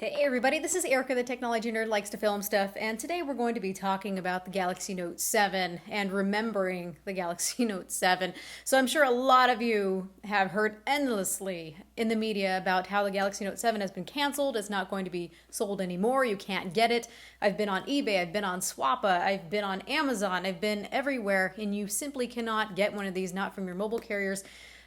Hey everybody, this is Erica, the technology nerd likes to film stuff, and today we're going to be talking about the Galaxy Note 7 and remembering the Galaxy Note 7. So I'm sure a lot of you have heard endlessly in the media about how the Galaxy Note 7 has been canceled, it's not going to be sold anymore, you can't get it. I've been on eBay, I've been on Swappa, I've been on Amazon, I've been everywhere, and you simply cannot get one of these, not from your mobile carriers,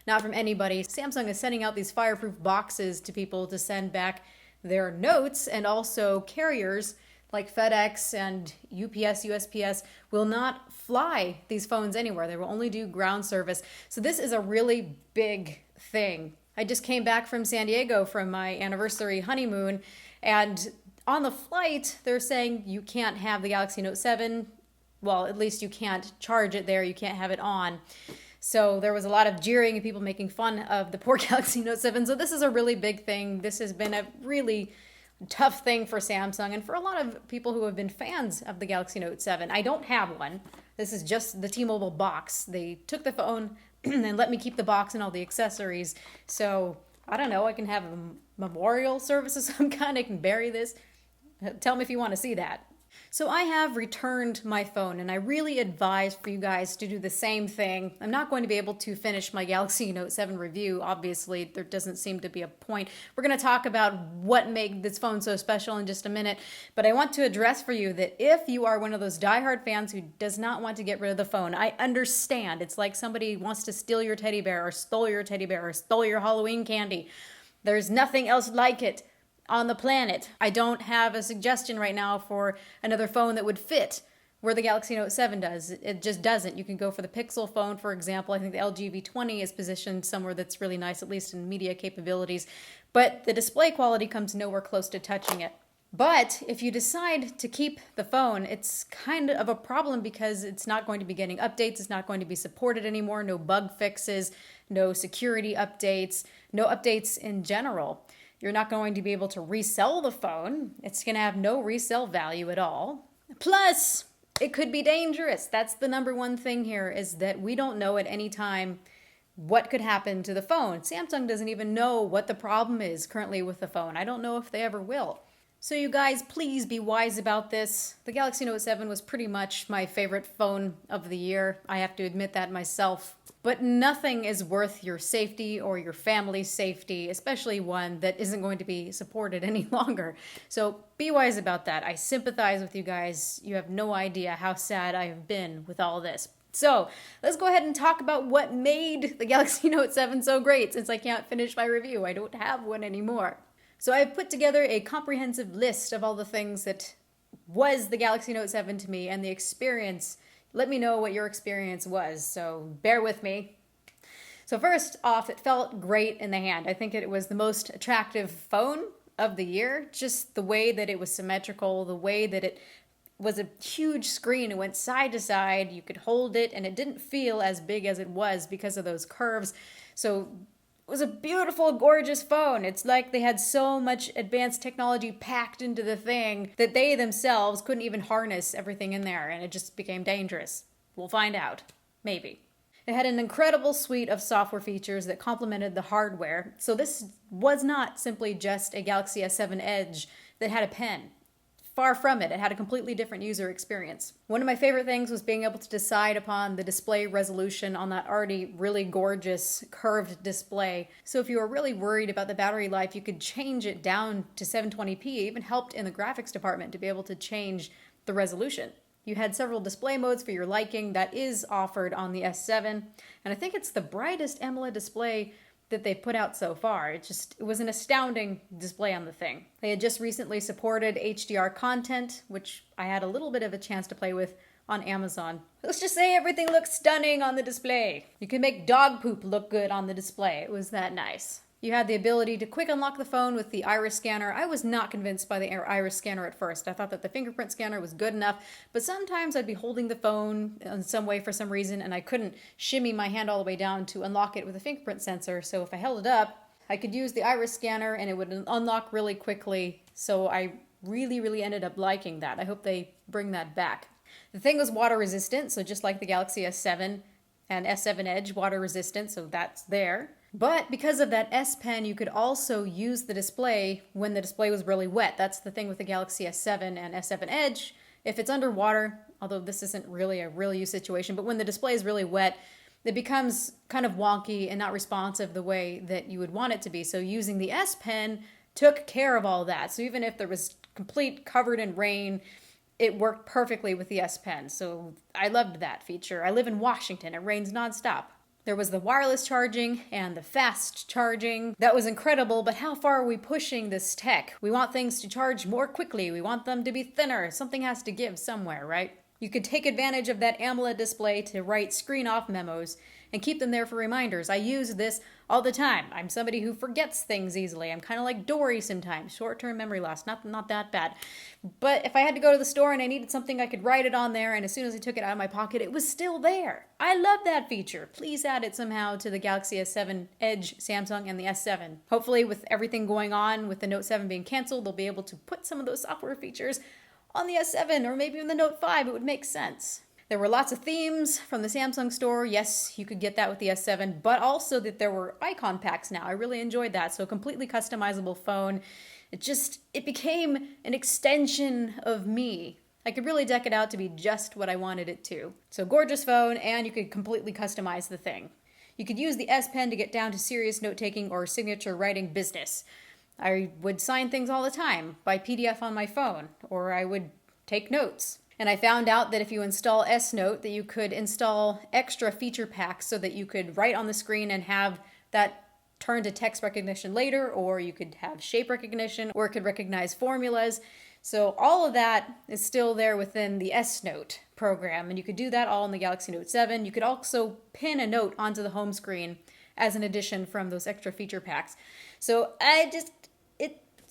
not from anybody. Samsung is sending out these fireproof boxes to people to send back their notes, and also carriers like FedEx and UPS, USPS will not fly these phones anywhere. They will only do ground service. So this is a really big thing. I just came back from San Diego from my anniversary honeymoon, and on the flight, they're saying you can't have the Galaxy Note 7. Well, at least you can't charge it there. You can't have it on. So there was a lot of jeering and people making fun of the poor Galaxy Note 7. So this is a really big thing. This has been a really tough thing for Samsung and for a lot of people who have been fans of the Galaxy Note 7. I don't have one. This is just the T-Mobile box. They took the phone and let me keep the box and all the accessories. So I don't know, I can have a memorial service of some kind. I can bury this. Tell me if you want to see that. So I have returned my phone, and I really advise for you guys to do the same thing. I'm not going to be able to finish my Galaxy Note 7 review. Obviously, there doesn't seem to be a point. We're going to talk about what made this phone so special in just a minute, but I want to address for you that if you are one of those diehard fans who does not want to get rid of the phone, I understand. It's like somebody wants to steal your teddy bear, or stole your teddy bear, or stole your Halloween candy. There's nothing else like it on the planet. I don't have a suggestion right now for another phone that would fit where the Galaxy Note 7 does. It just doesn't. You can go for the Pixel phone, for example. I think the LG V20 is positioned somewhere that's really nice, at least in media capabilities. But the display quality comes nowhere close to touching it. But if you decide to keep the phone, it's kind of a problem because it's not going to be getting updates. It's not going to be supported anymore. No bug fixes, no security updates, no updates in general. You're not going to be able to resell the phone. It's going to have no resale value at all. Plus, it could be dangerous. That's the number one thing here, is that we don't know at any time what could happen to the phone. Samsung doesn't even know what the problem is currently with the phone. I don't know if they ever will. So you guys, please be wise about this. The Galaxy Note 7 was pretty much my favorite phone of the year. I have to admit that myself. But nothing is worth your safety or your family's safety, especially one that isn't going to be supported any longer. So be wise about that. I sympathize with you guys. You have no idea how sad I have been with all this. So let's go ahead and talk about what made the Galaxy Note 7 so great, since I can't finish my review. I don't have one anymore. So I've put together a comprehensive list of all the things that was the Galaxy Note 7 to me and the experience. Let me know what your experience was, so bear with me. So first off, it felt great in the hand. I think it was the most attractive phone of the year. Just the way that it was symmetrical, the way that it was a huge screen. It went side to side. You could hold it, and it didn't feel as big as it was because of those curves. So it was a beautiful, gorgeous phone. It's like they had so much advanced technology packed into the thing that they themselves couldn't even harness everything in there, and it just became dangerous. We'll find out. Maybe. It had an incredible suite of software features that complemented the hardware. So this was not simply just a Galaxy S7 Edge that had a pen. Far from it. It had a completely different user experience. One of my favorite things was being able to decide upon the display resolution on that already really gorgeous curved display. So if you were really worried about the battery life, you could change it down to 720p. It even helped in the graphics department to be able to change the resolution. You had several display modes for your liking. That is offered on the S7. And I think it's the brightest AMOLED display that they've put out so far. It was an astounding display on the thing. They had just recently supported HDR content, which I had a little bit of a chance to play with on Amazon. Let's just say everything looks stunning on the display. You can make dog poop look good on the display. It was that nice. You had the ability to quick unlock the phone with the iris scanner. I was not convinced by the iris scanner at first. I thought that the fingerprint scanner was good enough, but sometimes I'd be holding the phone in some way for some reason, and I couldn't shimmy my hand all the way down to unlock it with a fingerprint sensor. So if I held it up, I could use the iris scanner and it would unlock really quickly. So I really ended up liking that. I hope they bring that back. The thing was water resistant, so just like the Galaxy S7 and S7 Edge, water resistant, so that's there. But because of that S Pen, you could also use the display when the display was really wet. That's the thing with the Galaxy S7 and S7 Edge. If it's underwater, although this isn't really a real use situation, but when the display is really wet, it becomes kind of wonky and not responsive the way that you would want it to be. So using the S Pen took care of all that. So even if there was complete covered in rain, it worked perfectly with the S Pen. So I loved that feature. I live in Washington. It rains nonstop. There was the wireless charging and the fast charging. That was incredible, but how far are we pushing this tech? We want things to charge more quickly. We want them to be thinner. Something has to give somewhere, right? You could take advantage of that AMOLED display to write screen-off memos and keep them there for reminders. I use this all the time. I'm somebody who forgets things easily. I'm kind of like Dory sometimes. Short-term memory loss, not that bad. But if I had to go to the store and I needed something, I could write it on there, and as soon as I took it out of my pocket, it was still there. I love that feature. Please add it somehow to the Galaxy S7 Edge, Samsung, and the S7. Hopefully, with everything going on with the Note 7 being canceled, they'll be able to put some of those software features on the S7 or maybe in the Note 5. It would make sense. There were lots of themes from the Samsung store. Yes, you could get that with the S7, but also that there were icon packs now. I really enjoyed that. So a completely customizable phone. It became an extension of me. I could really deck it out to be just what I wanted it to. So gorgeous phone, and you could completely customize the thing. You could use the S Pen to get down to serious note-taking or signature writing business. I would sign things all the time by PDF on my phone, or I would take notes. And I found out that if you install S Note, that you could install extra feature packs so that you could write on the screen and have that turn to text recognition later, or you could have shape recognition, or it could recognize formulas. So all of that is still there within the S Note program, and you could do that all in the Galaxy Note 7. You could also pin a note onto the home screen as an addition from those extra feature packs. So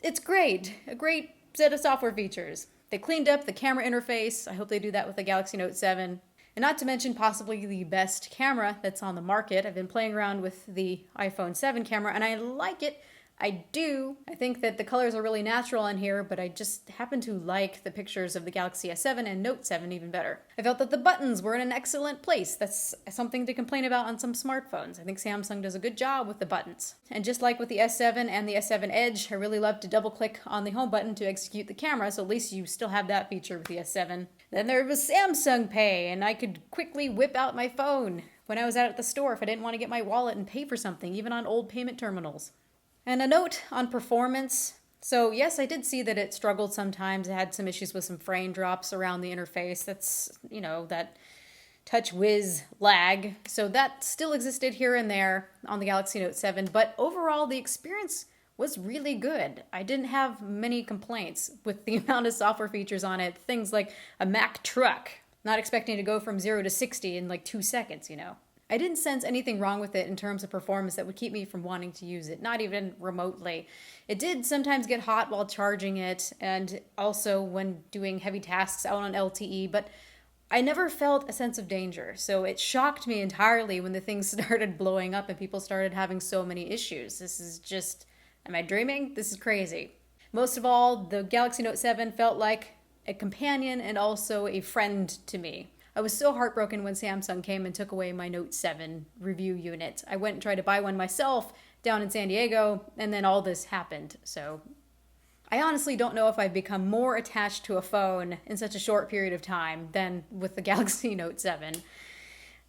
it's great. A great set of software features. They cleaned up the camera interface. I hope they do that with the Galaxy Note 7. And not to mention possibly the best camera that's on the market. I've been playing around with the iPhone 7 camera and I like it. I do. I think that the colors are really natural in here, but I just happen to like the pictures of the Galaxy S7 and Note 7 even better. I felt that the buttons were in an excellent place. That's something to complain about on some smartphones. I think Samsung does a good job with the buttons. And just like with the S7 and the S7 Edge, I really love to double click on the home button to execute the camera, so at least you still have that feature with the S7. Then there was Samsung Pay, and I could quickly whip out my phone when I was out at the store if I didn't want to get my wallet and pay for something, even on old payment terminals. And a note on performance. So yes, I did see that it struggled sometimes. It had some issues with some frame drops around the interface. That's, that touch whiz lag. So that still existed here and there on the Galaxy Note 7. But overall, the experience was really good. I didn't have many complaints with the amount of software features on it. Things like a Mack truck. Not expecting to go from 0 to 60 in like 2 seconds, I didn't sense anything wrong with it in terms of performance that would keep me from wanting to use it, not even remotely. It did sometimes get hot while charging it, and also when doing heavy tasks out on LTE, but I never felt a sense of danger. So it shocked me entirely when the things started blowing up and people started having so many issues. This is just, am I dreaming? This is crazy. Most of all, the Galaxy Note 7 felt like a companion and also a friend to me. I was so heartbroken when Samsung came and took away my Note 7 review unit. I went and tried to buy one myself down in San Diego, and then all this happened. So I honestly don't know if I've become more attached to a phone in such a short period of time than with the Galaxy Note 7.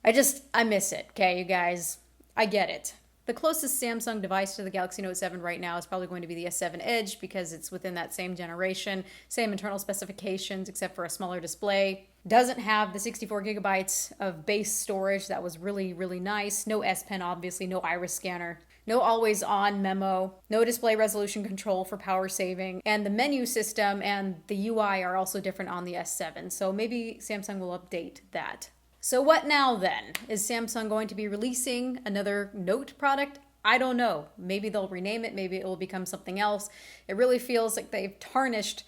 I miss it, okay, you guys? I get it. The closest Samsung device to the Galaxy Note 7 right now is probably going to be the S7 Edge because it's within that same generation, same internal specifications except for a smaller display. Doesn't have the 64 gigabytes of base storage. That was really, really nice. No S Pen, obviously, no iris scanner. No always-on memo, no display resolution control for power saving, and the menu system and the UI are also different on the S7, so maybe Samsung will update that. So what now then? Is Samsung going to be releasing another Note product? I don't know. Maybe they'll rename it, maybe it will become something else. It really feels like they've tarnished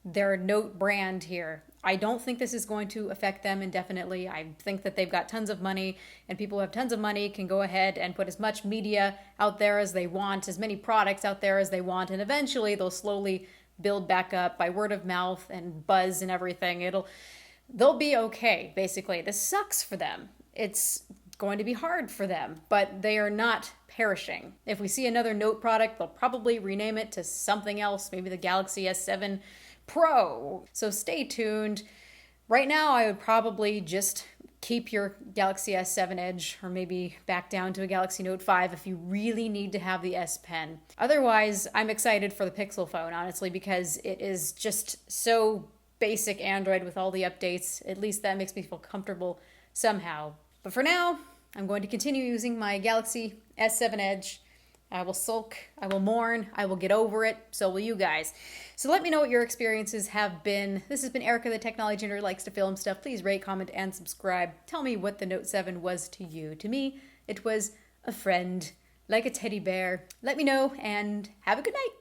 their Note brand here. I don't think this is going to affect them indefinitely. I think that they've got tons of money, and people who have tons of money can go ahead and put as much media out there as they want, as many products out there as they want, and eventually they'll slowly build back up by word of mouth and buzz and everything. They'll be okay, basically. This sucks for them. It's going to be hard for them, but they are not perishing. If we see another Note product, they'll probably rename it to something else, maybe the Galaxy S7 Pro. So stay tuned. Right now, I would probably just keep your Galaxy S7 Edge, or maybe back down to a Galaxy Note 5 if you really need to have the S Pen. Otherwise, I'm excited for the Pixel phone, honestly, because it is just so basic Android with all the updates. At least that makes me feel comfortable somehow. But for now, I'm going to continue using my Galaxy S7 Edge. I will sulk, I will mourn, I will get over it, so will you guys. So let me know what your experiences have been. This has been Erica, the technology nerd who likes to film stuff. Please rate, comment, and subscribe. Tell me what the Note 7 was to you. To me, it was a friend, like a teddy bear. Let me know, and have a good night.